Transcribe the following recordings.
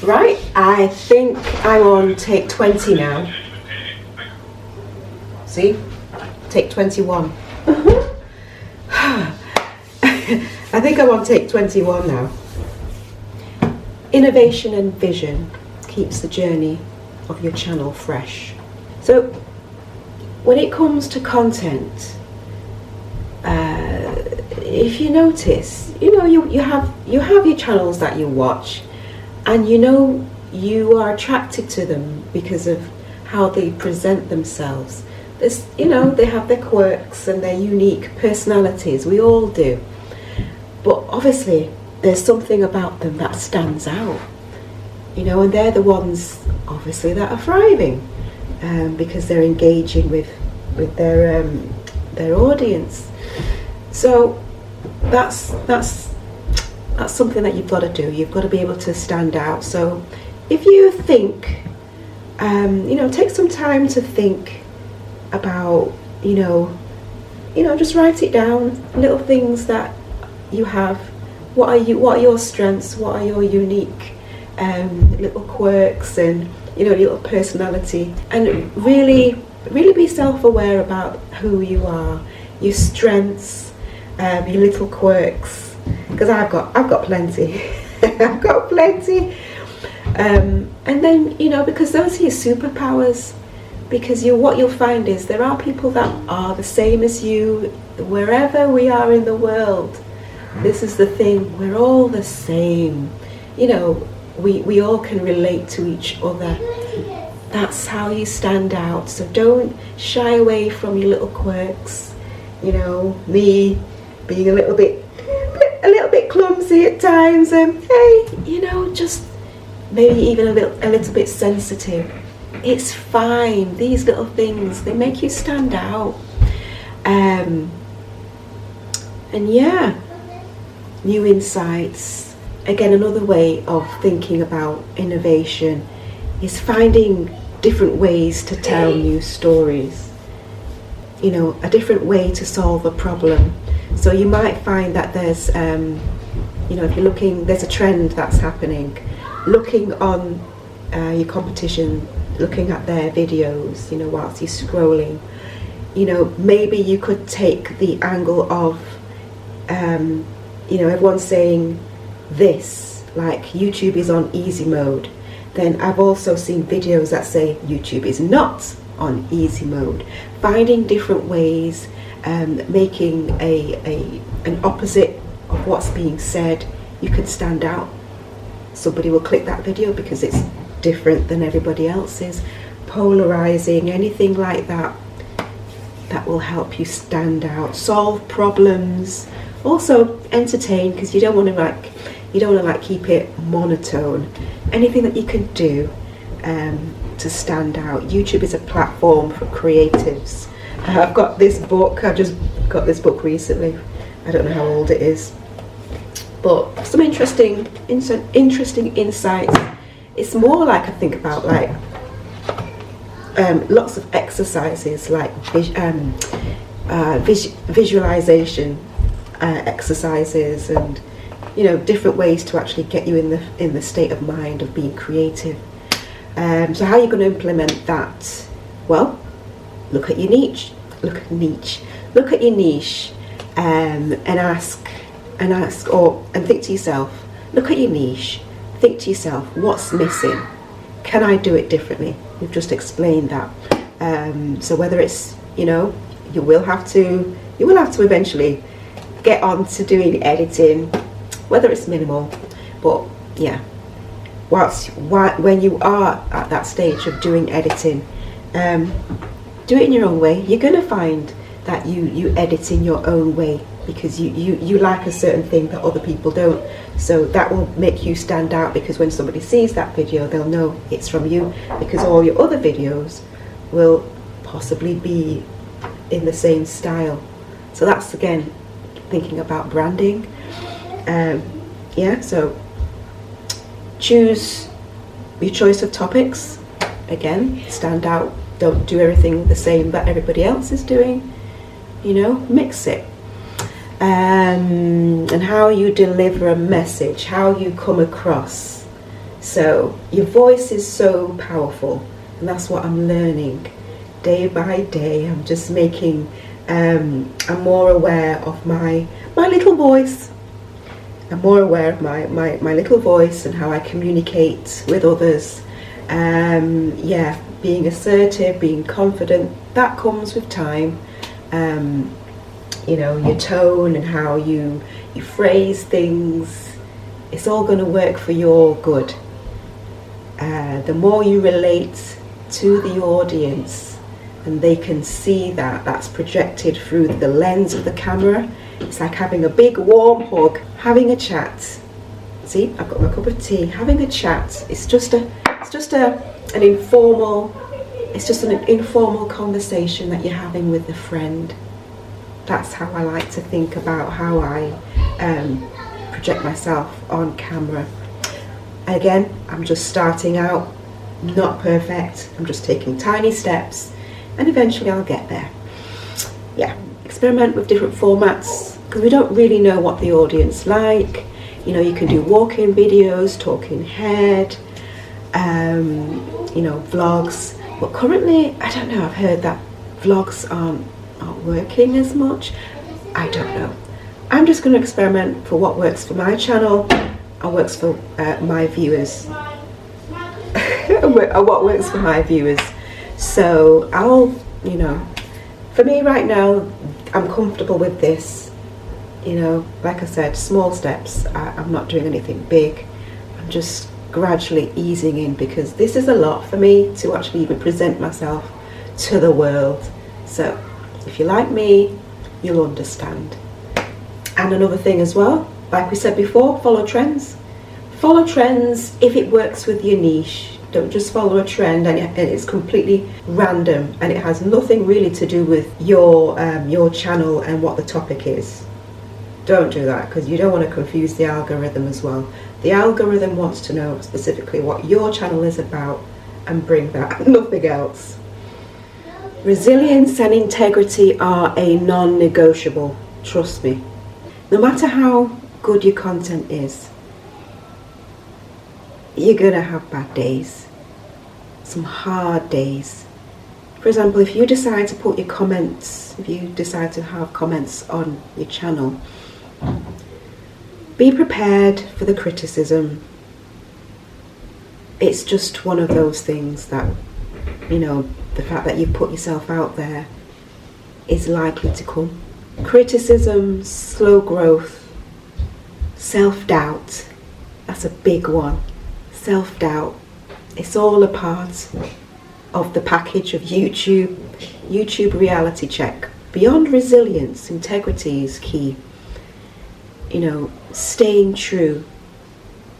Right, I think I'm on take 20 now. See? Take 21. I think I'm on take 21 now. Innovation and vision keeps the journey of your channel fresh. So when it comes to content, if you notice, you have your channels that you watch, and you are attracted to them because of how they present themselves. They have their quirks and their unique personalities. We all do. But obviously, there's something about them that stands out. And they're the ones, obviously, that are thriving because they're engaging with their audience. So that's something that you've got to do. You've got to be able to stand out. So if you think, take some time to think about, just write it down, little things that you have. What are your strengths? What are your unique little quirks and little personality? And really be self-aware about who you are, your strengths, your little quirks. Because I've got plenty. I've got plenty. And then because those are your superpowers. Because what you'll find is there are people that are the same as you wherever we are in the world. This is the thing, we're all the same. We all can relate to each other. That's how you stand out. So don't shy away from your little quirks. Me being a little bit clumsy at times, and just maybe even a little bit sensitive. It's fine. These little things, they make you stand out. And yeah, new insights. Again, another way of thinking about innovation is finding different ways to tell new stories. A different way to solve a problem. So you might find that there's, if you're looking, there's a trend that's happening. Looking on your competition, looking at their videos, whilst you're scrolling, maybe you could take the angle of, everyone's saying this, like YouTube is on easy mode. Then I've also seen videos that say YouTube is not on easy mode. Finding different ways, making an opposite of what's being said, you could stand out. Somebody will click that video because it's different than everybody else's. Polarizing, anything like that will help you stand out. Solve problems, also entertain, because you don't want to keep it monotone. Anything that you can do to stand out. YouTube is a platform for creatives. I've got this book. I just got this book recently. I don't know how old it is, but some interesting insights. It's more like, I think about like lots of exercises, like visualization exercises, and different ways to actually get you in the state of mind of being creative. So how are you going to implement that? Well, look at your niche. Look at your niche, and think to yourself. Look at your niche. Think to yourself, what's missing? Can I do it differently? We've just explained that. So whether it's, you will have to eventually get on to doing editing, whether it's minimal, but yeah. When you are at that stage of doing editing, do it in your own way. You're going to find that you edit in your own way because you like a certain thing that other people don't. So that will make you stand out, because when somebody sees that video, they'll know it's from you, because all your other videos will possibly be in the same style. So that's, again, thinking about branding. So choose your choice of topics. Again, stand out. Don't do everything the same that everybody else is doing. Mix it. And how you deliver a message, how you come across. So your voice is so powerful, and that's what I'm learning day by day. I'm just making, I'm more aware of my little voice. I'm more aware of my little voice and how I communicate with others. Yeah, being assertive, being confident, that comes with time. You know, your tone and how you phrase things, it's all going to work for your good. The more you relate to the audience and they can see that's projected through the lens of the camera, it's like having a big warm hug, having a chat. See, I've got my cup of tea, having a chat. It's just an informal conversation that you're having with a friend. That's how I like to think about how I project myself on camera. Again, I'm just starting out, not perfect. I'm just taking tiny steps, and eventually I'll get there. Yeah, experiment with different formats, because we don't really know what the audience like. You know, you can do walk-in videos, talking head, you know, vlogs. But currently, I don't know, I've heard that vlogs aren't working as much. I don't know. I'm just going to experiment for what works for my channel and works for my viewers. What works for my viewers. So I'll, you know, for me right now, I'm comfortable with this. You know, like I said, small steps. I'm not doing anything big. I'm just gradually easing in, because this is a lot for me to actually even present myself to the world. So if you like me, you'll understand. And another thing as well, like we said before, follow trends. Follow trends if it works with your niche. Don't just follow a trend and it's completely random and it has nothing really to do with your channel and what the topic is. Don't do that, because you don't want to confuse the algorithm as well. The algorithm wants to know specifically what your channel is about and bring that, nothing else. Resilience and integrity are a non-negotiable, trust me. No matter how good your content is, you're gonna have bad days, some hard days. For example, if you decide to put your comments, if you decide to have comments on your channel, be prepared for the criticism. It's just one of those things that, you know, the fact that you've put yourself out there is likely to come. Criticism, slow growth, self-doubt, that's a big one. Self-doubt, it's all a part of the package of YouTube reality check. Beyond resilience, integrity is key. You know, staying true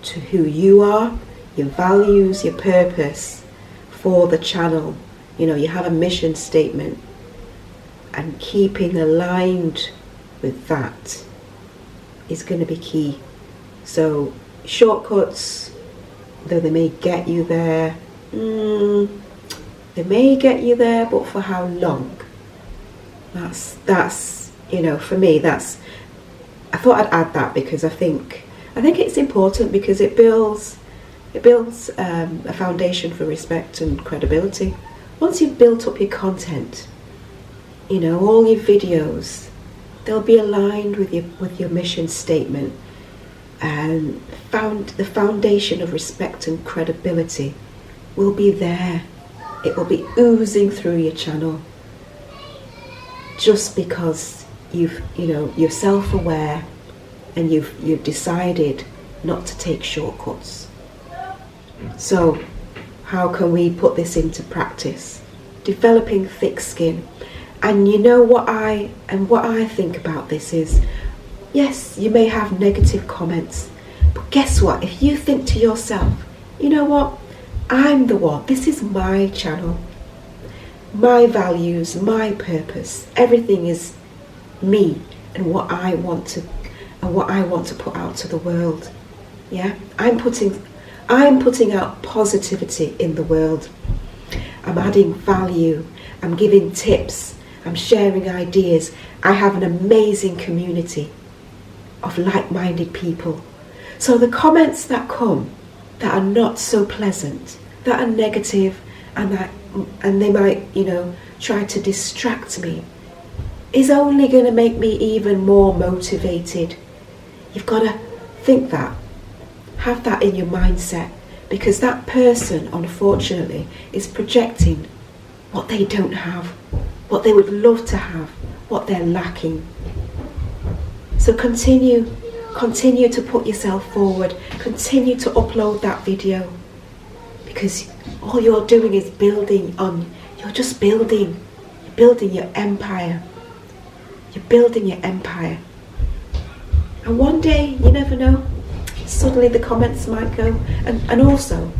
to who you are, your values, your purpose for the channel. You know, you have a mission statement, and keeping aligned with that is going to be key. So shortcuts, though they may get you there, they may get you there, but for how long? That's you know, for me, that's, I thought I'd add that because I think it's important, because it builds a foundation for respect and credibility. Once you've built up your content, you know, all your videos, they'll be aligned with your mission statement, and the foundation of respect and credibility will be there. It will be oozing through your channel, just because you're self-aware and you've decided not to take shortcuts. So how can we put this into practice? Developing thick skin. And you know what I think about this is, yes, you may have negative comments, but guess what? If you think to yourself, you know what, I'm the one, this is my channel, my values, my purpose, everything is me and what I want to put out to the world. Yeah, I'm putting out positivity in the world. I'm adding value, I'm giving tips, I'm sharing ideas. I have an amazing community of like-minded people. So the comments that come, that are not so pleasant, that are negative, and they might, try to distract me, is only going to make me even more motivated. You've got to think that, have that in your mindset, because that person, unfortunately, is projecting what they don't have, what they would love to have, what they're lacking. So continue to put yourself forward, continue to upload that video, because all you're doing is you're just building your empire. You're building your empire. And one day, you never know, suddenly the comments might go. And also,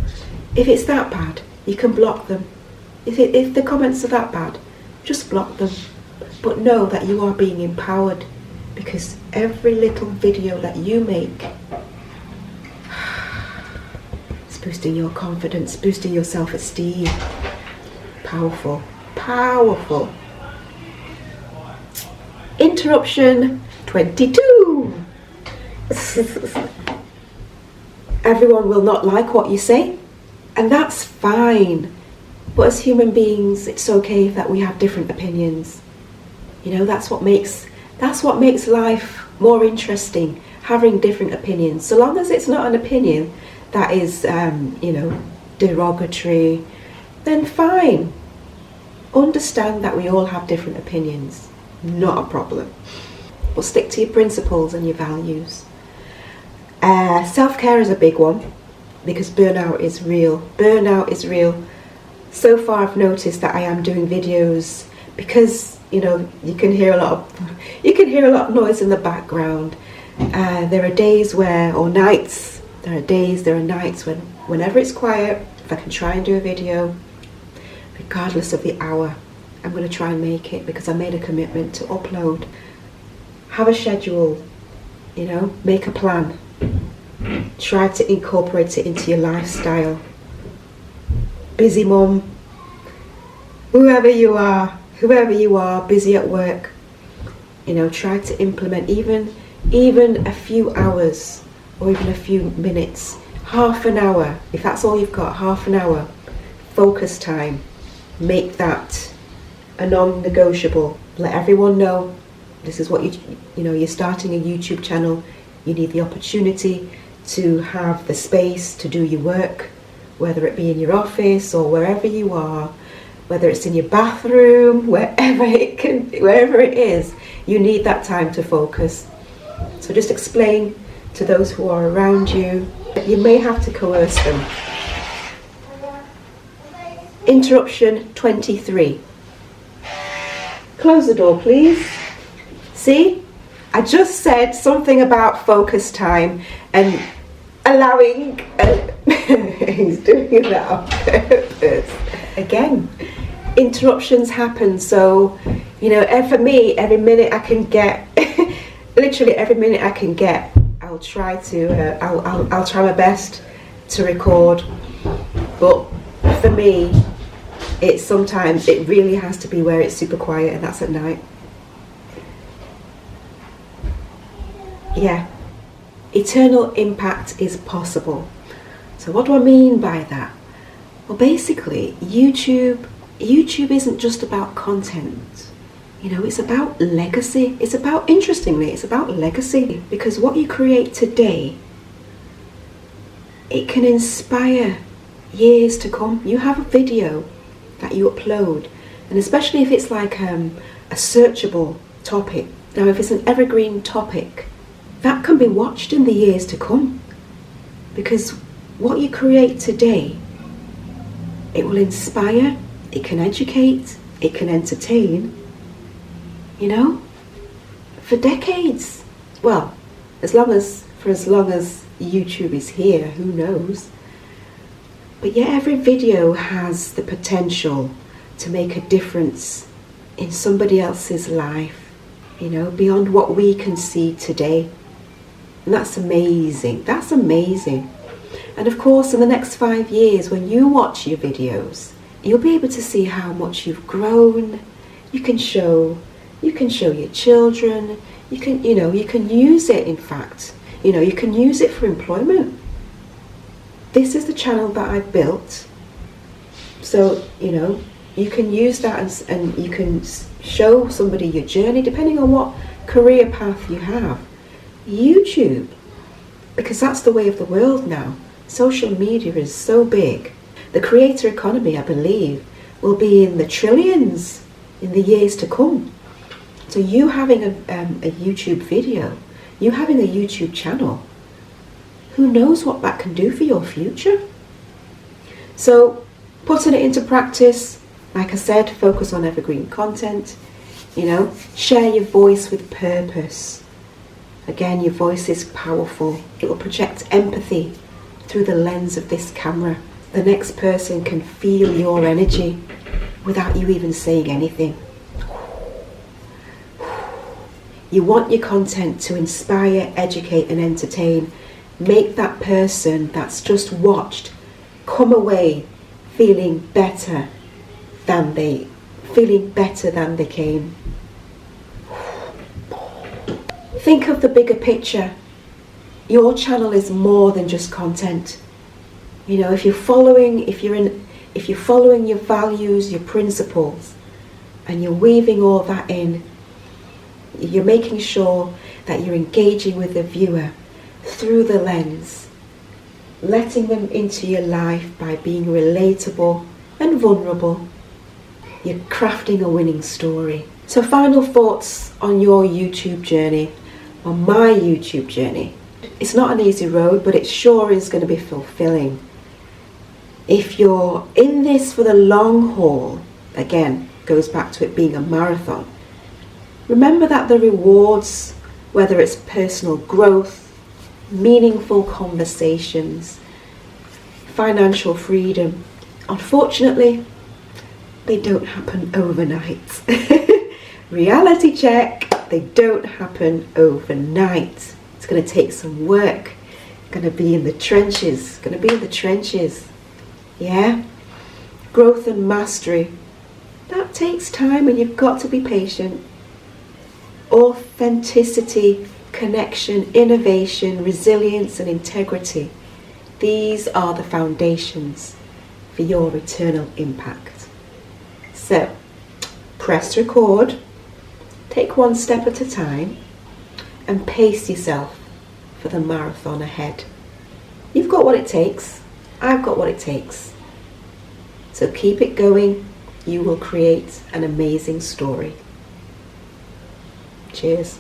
if it's that bad, you can block them. If the comments are that bad, just block them. But know that you are being empowered, because every little video that you make is boosting your confidence, boosting your self-esteem. Powerful, powerful. Interruption 22. Everyone will not like what you say, and that's fine. But as human beings, it's okay that we have different opinions. That's what makes life more interesting, having different opinions. So long as it's not an opinion that is, derogatory, then fine. Understand that we all have different opinions. Not a problem. But stick to your principles and your values. Self-care is a big one, because burnout is real. Burnout is real. So far I've noticed that I am doing videos because you can hear a lot of noise in the background. There are days there are nights when whenever it's quiet, if I can try and do a video, regardless of the hour, I'm going to try and make it, because I made a commitment to upload. Have a schedule, make a plan. Try to incorporate it into your lifestyle. Busy mum, whoever you are, busy at work, try to implement even a few hours or even a few minutes, half an hour, if that's all you've got, half an hour, focus time. Make that a non-negotiable. Let everyone know this is what you're starting a YouTube channel. You need the opportunity to have the space to do your work, whether it be in your office or wherever you are, whether it's in your bathroom, wherever it is, you need that time to focus. So just explain to those who are around you. You may have to coerce them. Interruption 23. Close the door, please. See? I just said something about focus time and allowing... he's doing that on purpose. Again, interruptions happen. So, for me, every minute I can get, literally every minute I can get, I'll try my best to record. But for me, sometimes it really has to be where it's super quiet, and that's at night. Yeah, eternal impact is possible. So what do I mean by that? Well, basically, YouTube isn't just about content. It's about legacy. Interestingly, it's about legacy, because what you create today, it can inspire years to come. You have a video that you upload, and especially if it's like a searchable topic. Now, if it's an evergreen topic, that can be watched in the years to come, because what you create today, it will inspire, it can educate, it can entertain, for decades. Well, for as long as YouTube is here, who knows? But yeah, every video has the potential to make a difference in somebody else's life, beyond what we can see today. And that's amazing. That's amazing. And of course, in the next 5 years, when you watch your videos, you'll be able to see how much you've grown. You can show your children. You can use it. In fact, you can use it for employment. this is the channel that I've built. So, you know, you can use that and you can show somebody your journey depending on what career path you have. YouTube, because that's the way of the world now. Social media is so big. The creator economy, I believe, will be in the trillions in the years to come. So you having a YouTube video, you having a YouTube channel, who knows what that can do for your future? So putting it into practice, like I said, focus on evergreen content, you know, share your voice with purpose. Again, your voice is powerful. It will project empathy through the lens of this camera. The next person can feel your energy without you even saying anything. You want your content to inspire, educate and entertain. Make that person that's just watched come away feeling better than they came. Think of the bigger picture. Your channel is more than just content. You know, if you're following your values, your principles, and you're weaving all that in, you're making sure that you're engaging with the viewer through the lens, letting them into your life by being relatable and vulnerable. You're crafting a winning story. So final thoughts on your YouTube journey, on my YouTube journey. It's not an easy road, but it sure is going to be fulfilling. If you're in this for the long haul, again, goes back to it being a marathon, remember that the rewards, whether it's personal growth, meaningful conversations, financial freedom, unfortunately, they don't happen overnight. Reality check, they don't happen overnight. It's going to take some work. Going to be in the trenches. Yeah? Growth and mastery. That takes time and you've got to be patient. Authenticity, connection, innovation, resilience and integrity. These are the foundations for your eternal impact. So, press record, take one step at a time and pace yourself for the marathon ahead. You've got what it takes. I've got what it takes. So keep it going. You will create an amazing story. Cheers.